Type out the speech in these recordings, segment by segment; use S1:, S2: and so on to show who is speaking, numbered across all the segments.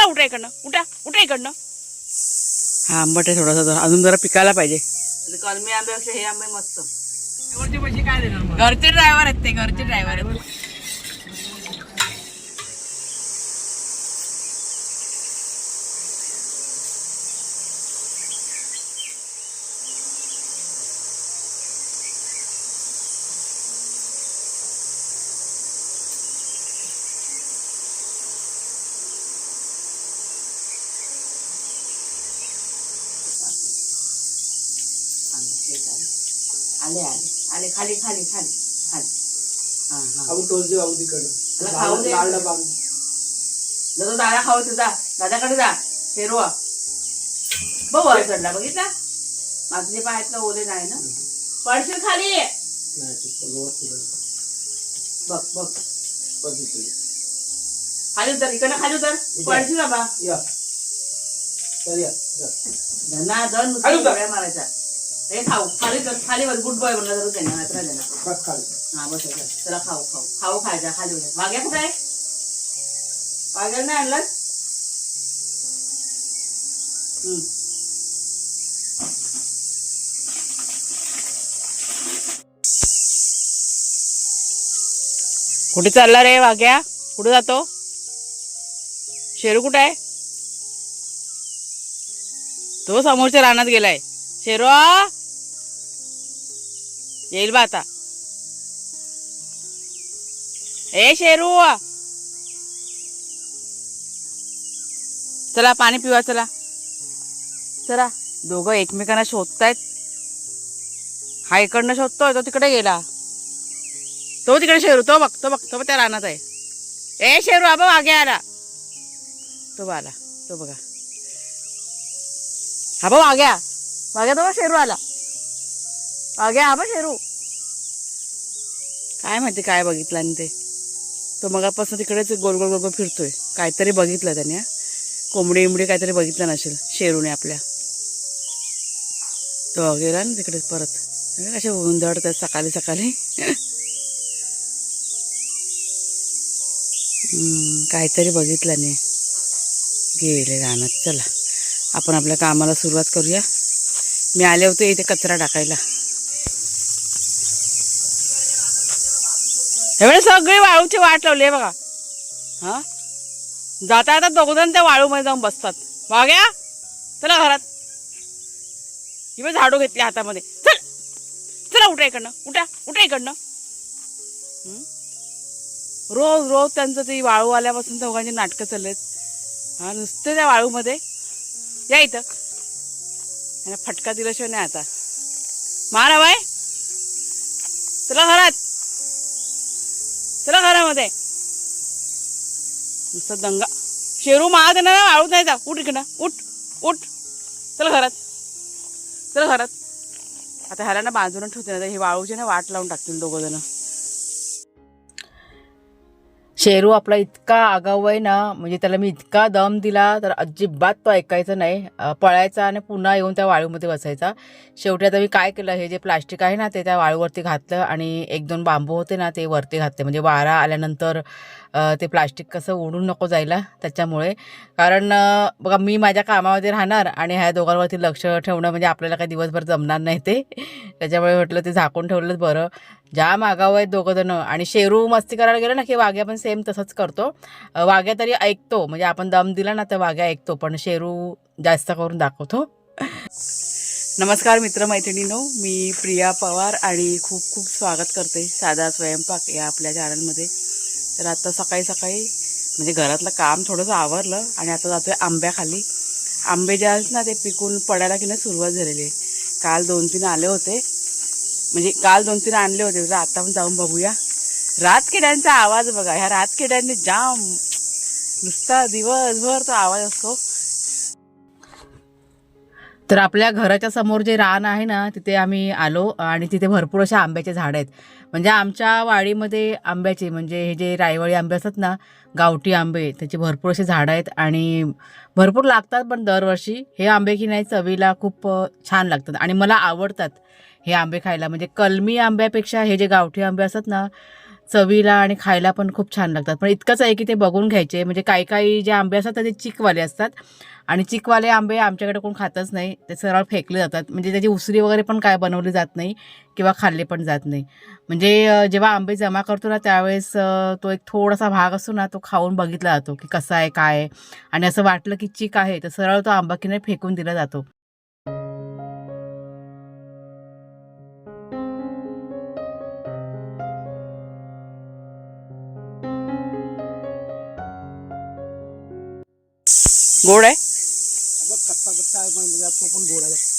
S1: उठा इकडनं, उठा उठा इकडनं. हा आंबट आहे थोडासा, अजून जरा पिकायला पाहिजे. कलमी आंब्यापेक्षा हे आंबे मस्त. काय देणार घरचे ड्रायव्हर आहेत ते, घरचे ड्रायव्हर आहेत. आले आले आले खाली खाली खाली खाली. हा हा खाऊ दे. दादा खाऊ तुझा, दादाकडे जा. फेरवा बघ चढला, बघितला माझे पाय आहेत का ओले नाही ना. पडशील खाली. बघ बघ खाली उतर, इकडनं खाली उतर. पडशील बाबा. धना धन नुसतं मारायचा. हे खाऊ खाली तर खाली वर गुड बॉय बनला जरूर त्यांना नात्र देणार. हा बस चला खाऊ खाऊ खाऊ खायचा खाली उद्या. वाघ्या कुठे आहे? वाघ्याला नाही आणलं. कुठे चालला रे वाघ्या? कुठे जातो? शेरू कुठे आहे? तो समोरच्या रानात गेलाय. शेरू येईल बा आता. ए शेरू चला पाणी पिवा. चला चला. दोघं एकमेकांना शोधतायत. हा इकडनं शोधतोय, तो तिकडे गेला. तो तिकडे शेरू, तो बघतो बघतो त्या रानात आहे. ए शेरू आबा मागे आला. तो आला, तो बघा. हा बा वाघ्या, वाघ्या तो शेरू आला. वाघ्या हा बा शेरू. काय माहिती काय बघितलं आणि ते. तो मगापासून तिकडेच गोल गोल गोल गोल फिरतोय. काहीतरी बघितलं त्याने. कोंबडी इमडी काहीतरी बघितलं नसेल शेरूने आपल्या. तो गेला ना तिकडे परत. कशा उंदडतात सकाळी सकाळी. काहीतरी बघितलं नाही, गेले रानात. चला आपण आपल्या कामाला सुरुवात करूया. मी आले होते इथे कचरा टाकायला. एवढे सगळे वाळूची वाट लावली आहे बघा. हा जाता येतात दोघजण त्या वाळूमध्ये जाऊन बसतात. वाघ्या चला घरात. ही बघ झाडू घेतली हातामध्ये. चल चला उठा इकडनं, उठा उठा इकडनं. रोज रोज त्यांचं ती वाळू आल्यापासून दोघांची नाटकं चाललेत. हा नुसते त्या वाळूमध्ये. या इथं. यांना फटका दिल्याशिवाय नाही आता. मारा बाय. चला घरात, चला घरामध्ये. नुसतं दंगा. शेरू मारा त्यांना वाळूत नाही जा. उठ इकडं, उठ उठ. चला घरात, चला घरात. आता ह्याला ना बाजूला ठेवते ना, हे वाळूचे ना वाट लावून टाकतील दोघं जण. शेरू आपला इतका आगाऊ आहे ना, म्हणजे त्याला मी इतका दम दिला तर अजिबात तो ऐकायचा नाही. पळायचा आणि पुन्हा येऊन त्या वाळूमध्ये बसायचा. शेवटी आता मी काय केलं, हे जे प्लास्टिक आहे ना ते त्या वाळूवरती घातलं आणि 1-2 बांबू होते ना ते वरती घातले. म्हणजे वारा आल्यानंतर ते प्लास्टिक कसं उडून नको जायला त्याच्यामुळे. कारण बघा मी माझ्या कामामध्ये राहणार आणि ह्या दोघांवरती लक्ष ठेवणं म्हणजे आपल्याला काही दिवसभर जमणार नाही ते. त्याच्यामुळे म्हटलं ते झाकून ठेवलंच बरं. जाम आगाऊ आहेत दोघं जण. आणि शेरू मस्ती करायला गेलं ना की वाघ्या पण सेम तसंच करतो. वाघ्या तरी ऐकतो, म्हणजे आपण दम दिला ना तर वाघ्या ऐकतो, पण शेरू जास्त करून दाखवतो. नमस्कार मित्रमैत्रिणींनो, मी प्रिया पवार आणि खूप खूप स्वागत करते साधा स्वयंपाक या आपल्या चॅनलमध्ये. तर आता सकाळी सकाळी म्हणजे घरातलं काम थोडंसं आवरलं आणि आता जातोय आंब्याखाली. आंबे जे आहेत ना ते पिकून पडायला की नाही सुरुवात झालेली आहे. काल 2-3 आले होते, म्हणजे काल 2-3 आणले होते. तर आता पण जाऊन बघूया. रातकिड्यांचा आवाज बघा. ह्या रातकिड्यांनी जाम नुसता दिवसभर तो आवाज असतो. तर आपल्या घराच्या समोर जे रान आहे ना तिथे आम्ही आलो आणि तिथे भरपूर अशा आंब्याचे झाडं आहेत. म्हणजे आमच्या वाडीमध्ये आंब्याचे म्हणजे हे जे रायवळी आंबे असतात ना, गावठी आंबे, त्याचे भरपूर असे झाडं आहेत आणि भरपूर लागतात. पण दरवर्षी हे आंबे की नाही चवीला खूप छान लागतात आणि मला आवडतात हे आंबे खायला. म्हणजे कलमी आंब्यापेक्षा हे जे गावठी आंबे असतात ना चवीला आणि खायला पण खूप छान लागतात. पण इतकंच आहे की ते बघून घ्यायचे, म्हणजे काही काही जे आंबे असतात ते चिकवाले असतात आणि चिकवाले आंबे आमच्याकडे कोण खातच नाही, ते सरळ फेकले जातात. म्हणजे त्याची उसरी वगैरे पण काय बनवली जात नाही किंवा खाल्ले पण जात नाही. म्हणजे जेव्हा आंबे जमा करतो ना त्यावेळेस तो एक थोडासा भाग असतो ना, तो खाऊन बघितला जातो की कसा आहे, काय आहे आणि असं वाटलं की चिक आहे तर सरळ तो आंबा की नाही फेकून दिला जातो. गोड आहे,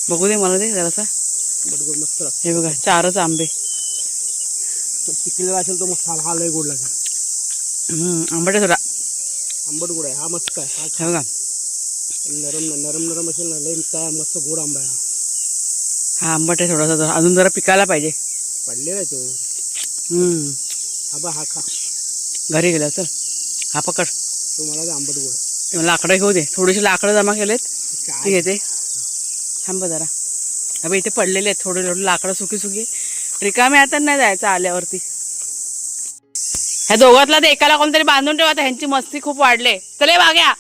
S1: बघू दे मला दे जरासा. हे बघा 4च आंबे.
S2: पिकलेला असेल तो मस्त हा लय गोड लागेल.
S1: आंबट आहे थोडा.
S2: आंबट गोड आहे हा मस्त आहे.
S1: हे बघा
S2: नरम नरम नरम असेल ना लय काय मस्त गोड आंबा आहे.
S1: हा आंबट आहे थोडासा, अजून जरा पिकायला पाहिजे.
S2: पडलेला आहे तो. हा बा हा खा.
S1: घरी गेला चल, हा पकड.
S2: तो मला ते आंबट गोड.
S1: लाकडं घेऊ दे, थोडीशी लाकडं जमा केलेत ते
S2: काय
S1: घेते. थांब जरा. अबे इथे पडलेले आहेत थोडे थोडे लाकडं, सुकी सुकी. रिकामे आता नाही जायचं आल्यावरती. ह्या दोघातला ते एकाला कोणतरी बांधून ठेवा, ह्यांची मस्ती खूप वाढले. चले वाग्या.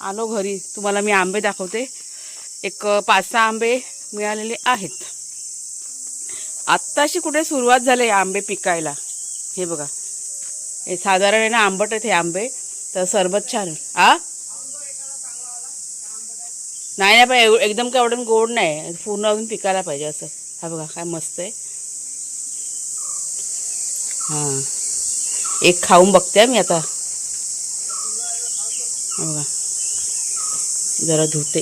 S1: आलो घरी, तुम्हाला मी आंबे दाखवते. एक 5-6 आंबे मिळालेले आहेत. आत्ताशी कुठे सुरुवात झाली आंबे पिकायला. हे बघा, हे साधारण आहे ना आंबट आहेत हे आंबे, तर सरबत छान आहे. नाही पण एकदम काय एवढं गोड नाही, पूर्ण अजून पिकायला पाहिजे असं. हा बघा काय मस्त आहे. हां एक खाऊन बघते मी आता. बघा जरा धुते.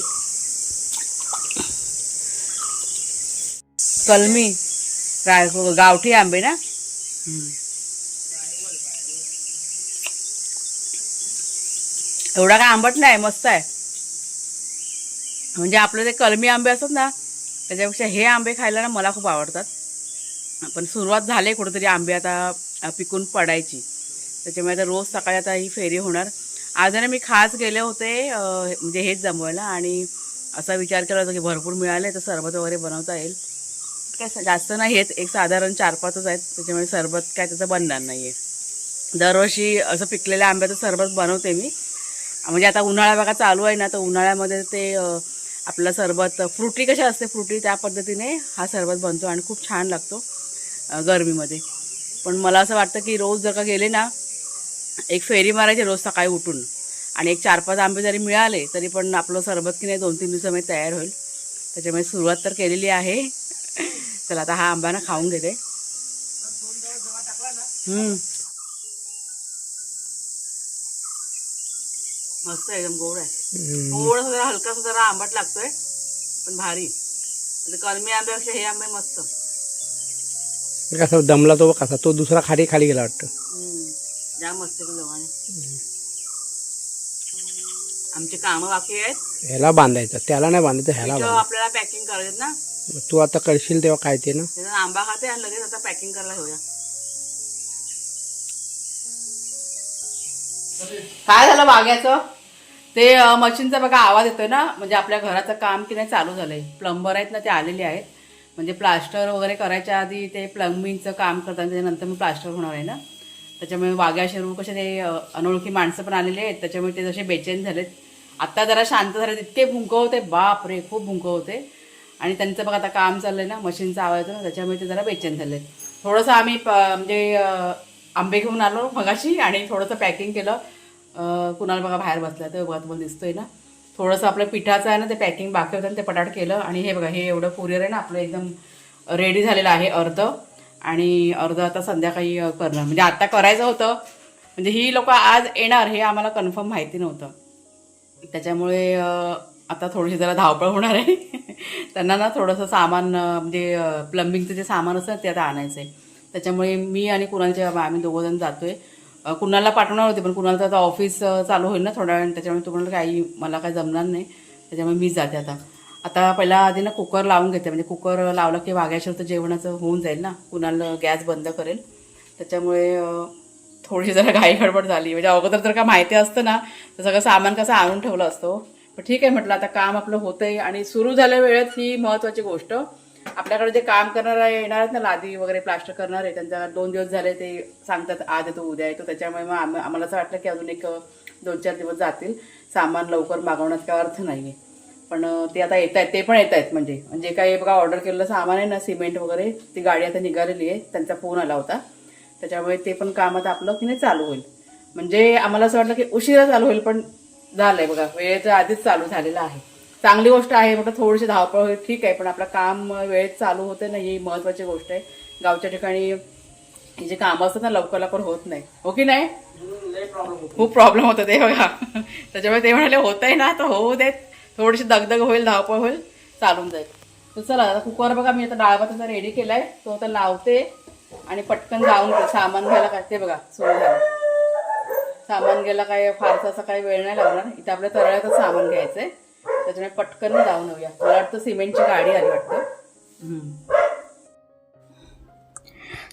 S1: कलमी गावठी आंबे ना. एवढा काय आंबट नाही, मस्त आहे. म्हणजे आपले ते कलमी आंबे असतात ना त्याच्यापेक्षा हे आंबे खायला ना मला खूप आवडतात. पण सुरुवात झाली कुठेतरी आंबे आता पिकून पडायची, त्याच्यामुळे आता रोज सकाळी आता ही फेरी होणार. आज ना मी खास गेले होते म्हणजे हेच जमवायला, आणि असा विचार केला होता की भरपूर मिळाले तर सरबत वगैरे बनवता येईल. काय जास्त नाही आहेत, एक साधारण 4-5च आहेत, त्याच्यामुळे सरबत काय त्याचं बनणार नाही आहे. दरवर्षी असं पिकलेल्या आंब्याचं सरबत बनवते मी. म्हणजे आता उन्हाळा बघा चालू आहे ना, तर उन्हाळ्यामध्ये ते आपलं सरबत फ्रुटी कशा असते, फ्रुटी त्या पद्धतीने हा सरबत बनतो आणि खूप छान लागतो गरमीमध्ये. पण मला असं वाटतं की रोज जर का गेले ना, एक फेरी मारायची रोज सकाळी उठून, आणि एक 4-5 आंबे जरी मिळाले तरी पण आपलं सरबत की नाही 2-3 दिवसामध्ये तयार होईल. त्याच्यामुळे सुरुवात तर केलेली आहे. चला आता हा आंबा ना खाऊन घेते. मस्त एकदम गोड आहे. थोडंसं जरा हलकासा जरा आंबट लागतोय पण भारी. कलमी आंब्यापेक्षा हे आंबे मस्त.
S2: कसा दमला तो कसा, तो दुसरा खाली गेला वाटतं.
S1: जाम मस्त दोघांनी. आमचे कामं बाकी आहेत.
S2: ह्याला बांधायचं, त्याला नाही बांधायचं, ह्याला बांधायचं.
S1: आपल्याला पॅकिंग करायचं ना.
S2: तू आता करशील तेव्हा काय ते ना.
S1: आंबा खाते आणि लगेच आता पॅकिंग करायला घेऊया. काय झालं वाग्याचं ते मशीनचा बघा आवाज येतोय ना, म्हणजे आपल्या घराचं काम की नाही चालू झालंय. प्लंबर आहेत ना ते आलेले आहेत, म्हणजे प्लास्टर वगैरे करायच्या आधी ते प्लंबिंगचं काम करतात, त्याच्यानंतर मग प्लास्टर होणार आहे ना. त्याच्यामुळे वाघ्या शेरू कसे ते अनोळखी माणसं पण आलेले आहेत, त्याच्यामुळे ते जसे बेचैन झालेत. आत्ता जरा शांत झालेत. इतके भुंकं होते, बाप रे खूप भुंकं होते. आणि त्यांचं बघा आता काम चाललंय ना, मशीनचा आवाज येतो ना, त्याच्यामुळे ते जरा बेचैन झालेत. थोडंसं आम्ही म्हणजे आंबे घेऊन आलो मगाशी आणि थोडंसं पॅकिंग केलं. कुणाला बघा बाहेर बसला तर बघा तुम्हाला दिसतोय ना, थोडंसं आपलं पिठाचं आहे ना ते पॅकिंग बाकी होतं ते पटाट केलं. आणि हे बघा हे एवढं कुरिअर आहे ना आपलं एकदम रेडी झालेलं आहे अर्ध, आणि अर्ध आता संध्याकाळी करणार. म्हणजे आत्ता करायचं होतं, म्हणजे ही लोक आज येणार हे आम्हाला कन्फर्म माहिती नव्हतं. त्याच्यामुळे आता थोडीशी जरा धावपळ होणार आहे. त्यांना ना थोडंसं सामान म्हणजे प्लंबिंगचं जे सामान असतं ते आता आणायचं आहे. त्याच्यामुळे मी आणि कुणालच्या आम्ही दोघंजण जातोय. कुणाला पाठवणार होते पण कुणाला तर आता ऑफिस चालू होईल ना थोड्या वेळाने, त्याच्यामुळे तुम्हाला काही मला काही जमणार नाही, त्याच्यामुळे मीच जाते आता. आता पहिला आधी ना कुकर लावून घेते, म्हणजे कुकर लावलं की वाग्याशिवाय तर जेवणाचं होऊन जाईल ना. कुणाला गॅस बंद करेल, त्याच्यामुळे थोडीशी जरा घाई गडबड झाली. म्हणजे अगोदर जर का माहिती असतं ना तर सगळं सामान कसं आणून ठेवलं असतं. पण ठीक आहे म्हटलं आता काम आपलं होतंय आणि सुरू झाल्या वेळेत ही महत्त्वाची गोष्ट. आपल्याकडे जे काम करणारे येणार आहेत ना, लादी वगैरे प्लास्टर करणारे, त्यांचा 2 दिवस झाले ते सांगतात आज येतो उद्या येतो. त्याच्यामुळे मग आम्हाला असं वाटलं की अजून एक 2-4 दिवस जातील. सामान लवकर मागवण्यात काय अर्थ नाही आहे. पण ते आता येत आहेत, ते पण येत आहेत. म्हणजे काही बघा ऑर्डर केलेलं सामान आहे ना, सिमेंट वगैरे, ती गाडी आता निघालेली आहे. त्यांचा फोन आला होता, त्याच्यामुळे ते पण काम आता आपलं की नाही चालू होईल. म्हणजे आम्हाला असं वाटलं की उशिरा चालू होईल, पण झालंय बघा, वेळेच्या आधीच चालू झालेलं आहे. चांगली गोष्ट आहे. म्हटलं थोडीशी धावपळ होईल ठीक आहे, पण आपलं काम वेळेत चालू होते ना, ही महत्त्वाची गोष्ट आहे. गावच्या ठिकाणी ही जे कामं असतात ना लवकर लवकर होत नाही, हो की नाही? खूप प्रॉब्लेम होतं ते बघा. त्याच्यामुळे ते म्हणाले होतंय ना तर होऊ देत, थोडीशी दगदग होईल, धावपळ होईल, चालून जाईल. तर चला आता कुकर बघा, मी आता डाळ भाताचा रेडी केलाय, तो आता लावते आणि पटकन जाऊन सामान घ्यायला काय ते बघा सुरू झालं. सामान घ्यायला काय फारसा असा काही वेळ नाही लागणार. इथं आपल्या तळ्यातच सामान घ्यायचंय, त्याच्यामुळे पटकन जाऊन येऊया. मला वाटतं सिमेंटची गाडी आली वाटतं.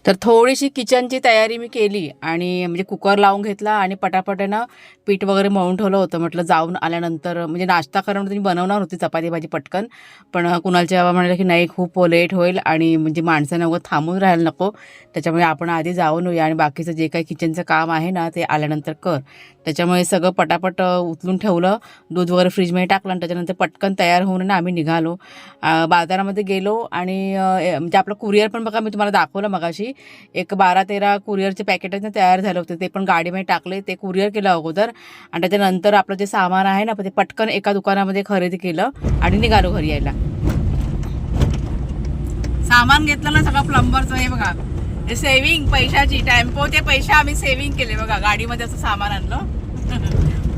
S1: तर थोडीशी किचनची तयारी मी केली आणि म्हणजे कुकर लावून घेतला आणि पटापटानं पीठ वगैरे मळून ठेवलं होतं. म्हटलं जाऊन आल्यानंतर म्हणजे नाश्ता करून तुम्ही बनवणार होती चपाती भाजी पटकन, पण कुणालच्या बाबा म्हणाले की नाही खूप लेट होईल आणि म्हणजे माणसांना उगाच थांबून राहायला नको, त्याच्यामुळे आपण आधी जाऊन येऊया आणि बाकीचं जे काही किचनचं काम आहे ना ते आल्यानंतर कर. त्याच्यामुळे सगळं पटापट उचलून ठेवलं, दूध वगैरे फ्रीजमध्ये टाकलं आणि त्याच्यानंतर पटकन तयार होऊन ना आम्ही निघालो. बाजारामध्ये गेलो आणि म्हणजे आपलं कुरिअर पण बघा मी तुम्हाला दाखवलं मगाशी, एक 12-13 कुरिअरचे पॅकेट ना तयार झाले होते, ते पण गाडीमध्ये टाकले, ते कुरिअर केलं अगोदर आणि त्याच्यानंतर आपलं जे सामान आहे ना ते पटकन एका दुकानामध्ये खरेदी केलं आणि निघालो घरी यायला. सामान घेतलं ना सगळं प्लंबरचं, हे बघा हे सेव्हिंग पैशाची, टेम्पोचे पैसे आम्ही सेव्हिंग केले बघा, गाडीमध्ये असं सामान आणलं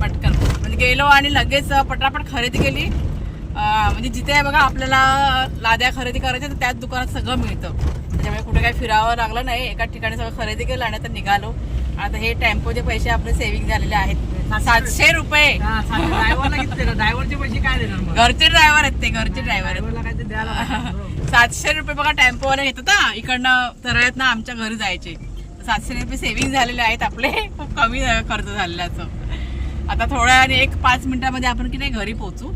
S1: पटकन म्हणजे गेलो आणि लगेच पटापट खरेदी केली. म्हणजे जिथे बघा आपल्याला लाद्या खरेदी करायच्या तर त्याच दुकानात सगळं मिळतं, त्याच्यामुळे कुठे काही फिरावं लागलं नाही, एका ठिकाणी सगळं खरेदी केलं आणि आता निघालो. आता हे टेम्पोचे पैसे आपले सेव्हिंग झालेले आहेत 700 रुपये.
S2: ड्रायव्हरचे पैसे काय देणार?
S1: घरचे ड्रायव्हर आहेत ते, घरचे ड्रायव्हर आहेत. 700 रुपये बघा टेम्पोवाला घेतात ना, इकडनं तरळ्यात ना आमच्या घरी जायचे. 700 रुपये सेव्हिंग झालेले आहेत आपले, खूप कमी खर्च झालेल्याचं. आता थोड्या आणि 1-5 मिनिटामध्ये आपण की नाही घरी पोहोचू.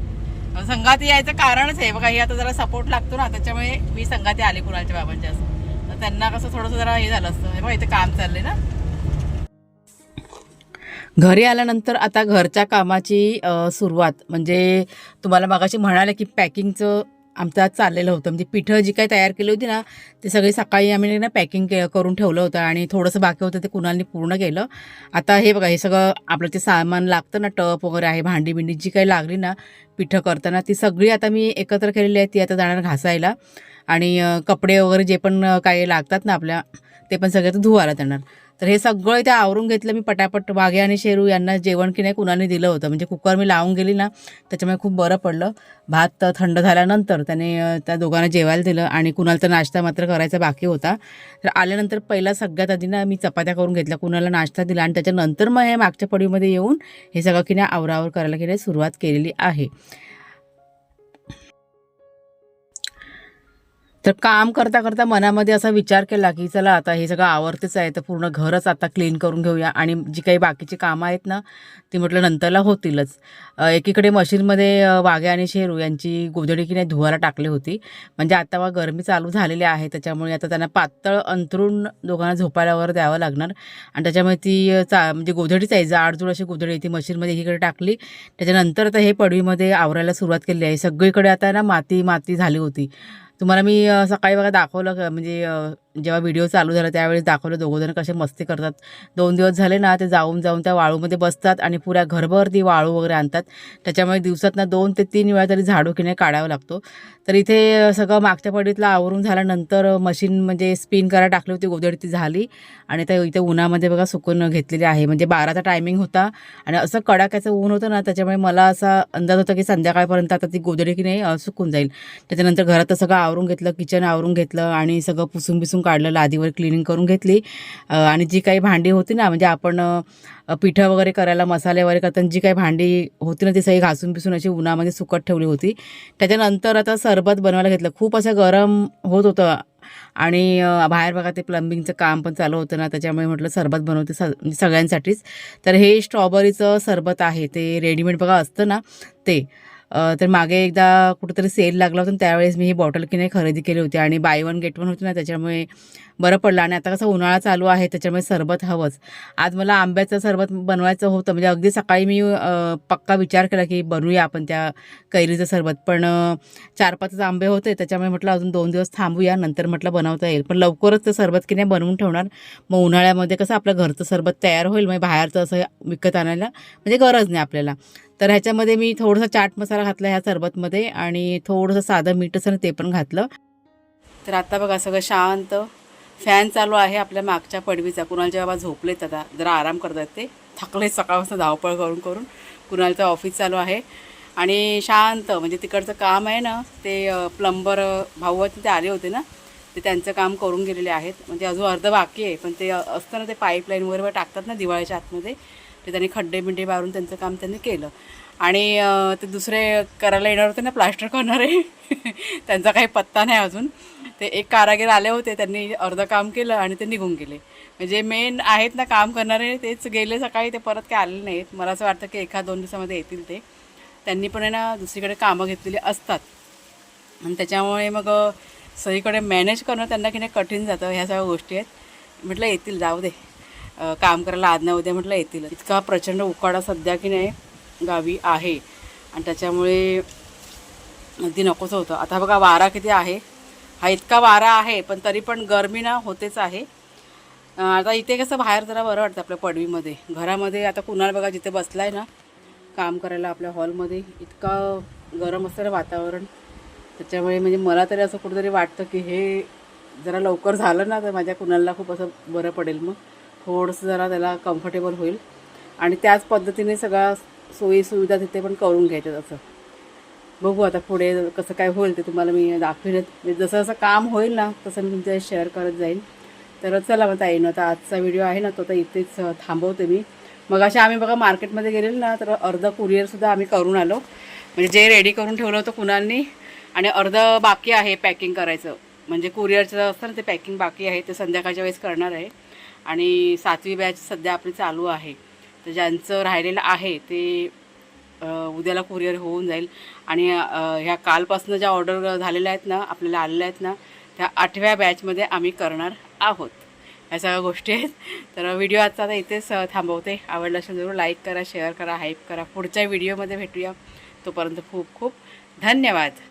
S1: संगाती यायचं कारणच आहे बघा, हे आता जरा सपोर्ट लागतो ना, त्याच्यामुळे मी संगाती आले कुणालच्या बाबांच्या. असं तर त्यांना कसं थोडंसं जरा हे झालं असतं, हे बघा इथे काम चाललंय ना. घरी आल्यानंतर आता घरच्या कामाची सुरुवात, म्हणजे तुम्हाला मगाशी म्हणाले की पॅकिंगचं आमचं आज चाललेलं होतं. म्हणजे पिठं जी काही तयार केली होती ना ते सगळी सकाळी आम्ही ना पॅकिंग करून ठेवलं होतं आणि थोडंसं बाकी होतं ते कुणालनी पूर्ण केलं. आता हे बघा हे सगळं आपलं ते सामान लागतं ना, टप वगैरे आहे, भांडी बिंडी जी काही लागली ना पिठं करताना ती सगळी आता मी एकत्र केलेली आहे. ती आता जाणार घासायला आणि कपडे वगैरे जे पण काही लागतात ना आपल्या ते पण सगळे धुवायला जाणार. तर हे सगळं इथे आवरून घेतलं मी पटापट. वाघे आणि शेरू यांना जेवण की नाही कुणाने दिलं होतं, म्हणजे कुकर मी लावून गेली ना त्याच्यामुळे खूप बरं पडलं. भात थंड झाल्यानंतर त्याने त्या दोघांना जेवायला दिलं आणि कुणाला तर नाश्ता मात्र करायचा बाकी होता. तर आल्यानंतर पहिला सगळ्यात आधी ना मी चपात्या करून घेतल्या, कुणाला नाश्ता दिला आणि त्याच्यानंतर मग हे मागच्या पडीमध्ये येऊन हे सगळं की नाही आवरावर करायला की नाही सुरुवात केलेली आहे. तर काम करता करता मनामध्ये असा विचार केला की चला आता हे सगळं आवरतेच आहे तर पूर्ण घरच आता क्लीन करून घेऊया आणि जी काही बाकीची कामं आहेत ना ती म्हटलं नंतरला होतीलच. एकीकडे मशीनमध्ये वाघे आणि शेरू यांची गोधडी की नाही धुवायला टाकली होती, म्हणजे आता गरमी चालू झालेली आहे त्याच्यामुळे आता त्यांना पातळ अंथरून दोघांना झोपायला वगैरे द्यावं लागणार आणि त्याच्यामुळे ती म्हणजे गोधडीच आहे, जाडजूड अशी गोधडी ती मशीनमध्ये एकीकडे टाकली. त्याच्यानंतर आता हे पडवीमध्ये आवरायला सुरुवात केली आहे. सगळीकडे आता ना माती माती झाली होती. तुम्हाला मी सकाळी बघा दाखवलं, म्हणजे जेव्हा व्हिडिओ चालू झाला त्यावेळेस दाखवलं दोघंजण कसे मस्ती करतात. 2 दिवस झाले ना ते जाऊन त्या वाळूमध्ये बसतात आणि पुऱ्या घरभर ती वाळू वगैरे आणतात, त्याच्यामुळे दिवसातनं 2 ते 3 वेळा तरी झाडू की नाही काढावा लागतो. तर इथे सगळं मागच्या पडीतलं आवरून झाल्यानंतर मशीन म्हणजे स्पिन करायला टाकली होती गोधडी, ती झाली आणि त्या इथे उन्हामध्ये बघा सुकून घेतलेली आहे. म्हणजे 12चा टायमिंग होता आणि असं कडाक्याचं ऊन होतं ना त्याच्यामुळे मला असा अंदाज होता की संध्याकाळपर्यंत आता ती गोधडी की नाही सुकून जाईल. त्याच्यानंतर घरात सगळं आवरून घेतलं, किचन आवरून घेतलं आणि सगळं पुसून बिसून काढलं, लादीवर क्लिनिंग करून घेतली आणि जी काही भांडी होती ना म्हणजे आपण पिठं वगैरे करायला मसाले वगैरे करताना जी काही भांडी होती ना ती सगळी घासून पिसून अशी उन्हामध्ये सुकत ठेवली होती. त्याच्यानंतर आता सरबत बनवायला घेतलं. खूप असं गरम होत होतं आणि बाहेर बघा ते प्लंबिंगचं काम पण चालू होतं ना त्याच्यामुळे म्हटलं सरबत बनवते सगळ्यांसाठीच. तर हे स्ट्रॉबेरीचं सरबत आहे, ते रेडीमेड बघा असतं ना ते. तर मागे एकदा कुठेतरी सेल लागला होता त्यावेळेस मी ही बॉटल की नाही खरेदी केली होती आणि बाय वन गेट वन होती ना, त्याच्यामुळे बरं पडलं. आणि आता कसं उन्हाळा चालू आहे त्याच्यामुळे सरबत हवंच. आज मला आंब्याचं सरबत बनवायचं होतं, म्हणजे अगदी सकाळी मी पक्का विचार केला की बनवूया आपण त्या कैरीचं सरबत, पण 4-5 आंबे होते त्याच्यामुळे म्हटलं अजून 2 दिवस थांबूया, नंतर म्हटलं बनवता येईल. पण लवकरच ते सरबत की नाही बनवून ठेवणार, मग उन्हाळ्यामध्ये कसं आपलं घरचं सरबत तयार होईल, म्हणजे बाहेरचं असं विकत आणायला म्हणजे गरज नाही आपल्याला. तर ह्याच्यामध्ये मी थोडासा चाट मसाला घातला ह्या सरबतमध्ये आणि थोडंसं साधं मीठ असं ते पण घातलं. तर आता बघा सगळं शांत, फॅन चालू आहे आपल्या मागच्या पडवीचा. कुणालचे बाबा झोपलेत, आता जरा आराम करतात, ते थकले सकाळपासून धावपळ करून करून. कुणालचं ऑफिस चालू आहे आणि शांत, म्हणजे तिकडचं काम आहे ना, ते प्लंबर भाऊ ते आले होते ना, ते त्यांचं काम करून गेलेले आहेत. म्हणजे अजून अर्ध बाकी आहे, पण ते असतं ना ते पाईपलाईन वगैरे टाकतात ना दिवाळीच्या आतमध्ये, ते त्यांनी खड्डे बिंडे मारून त्यांचं काम त्यांनी केलं. आणि ते दुसरे करायला येणार होते ना, प्लास्टर करणारे त्यांचा काही पत्ता नाही अजून. ते एक कारागीर आले होते, त्यांनी अर्धं काम केलं आणि ते निघून गेले. म्हणजे मेन आहेत ना काम करणारे, तेच गेले सकाळी, ते परत काय आलेले नाहीत. मला असं वाटतं की 1-2 दिवसामध्ये येतील ते. त्यांनी पण आहे ना दुसरीकडे कामं घेतलेली असतात आणि त्याच्यामुळे मग सगळीकडे मॅनेज करणं त्यांना की नाही कठीण जातं. ह्या सगळ्या गोष्टी आहेत. म्हटलं येतील, जाऊ दे, काम करायला आज ना उद्या म्हटलं येतील. इतका प्रचंड उकाडा सध्या की नाही गावी आहे आणि त्याच्यामुळे अगदी नकोच होतं. आता बघा वारा किती आहे, हा इतका वारा आहे पण तरी पण गरमी ना होतेच आहे. आता इथे कसं बाहेर जरा बरं वाटतं आपल्या पडवीमध्ये. घरामध्ये आता कुणाल बघा जिथे बसला आहे ना काम करायला आपल्या हॉलमध्ये, इतका गरम असतं ना वातावरण, त्याच्यामुळे म्हणजे मला तरी असं कुठंतरी वाटतं की हे जरा लवकर झालं ना तर माझ्या कुणालला खूप असं बरं पडेल, मग थोडंसं जरा त्याला कम्फर्टेबल होईल. आणि त्याच पद्धतीने सगळ्या सोयीसुविधा तिथे पण करून घ्यायच्यात. असं बघू आता पुढे कसं काय होईल ते तुम्हाला मी दाखवेनच. म्हणजे जसं जसं काम होईल ना तसं मी तुमच्या शेअर करत जाईन. तर चला मग ताईनं आता आजचा व्हिडिओ आहे ना तो आता इथेच थांबवते मी. मग अशा आम्ही बघा मार्केटमध्ये गेलेलो ना तर अर्धा कुरिअरसुद्धा आम्ही करून आलो. म्हणजे जे रेडी करून ठेवलं होतं कुणालनी आणि अर्धं बाकी आहे पॅकिंग करायचं. म्हणजे कुरिअरचं असतं ना ते पॅकिंग बाकी आहे, ते संध्याकाळच्या वेळेस करणार आहे. आणि 7वी बॅच सध्या आपली चालू आहे, तर ज्यांचं राहिलेलं आहे ते उद्याला कुरिअर होऊन जाईल. आणि ह्या कालपासून ज्या ऑर्डर झालेल्या आहेत ना आपल्याला आलेल्या आहेत ना त्या 8व्या बॅचमध्ये आम्ही करणार आहोत. ह्या सगळ्या गोष्टी आहेत. तर व्हिडिओ आजचा आता इथेच थांबवते. आवडला असेल जरूर लाईक करा, शेअर करा, हाईप करा. पुढच्या व्हिडिओमध्ये भेटूया. तोपर्यंत खूप खूप धन्यवाद.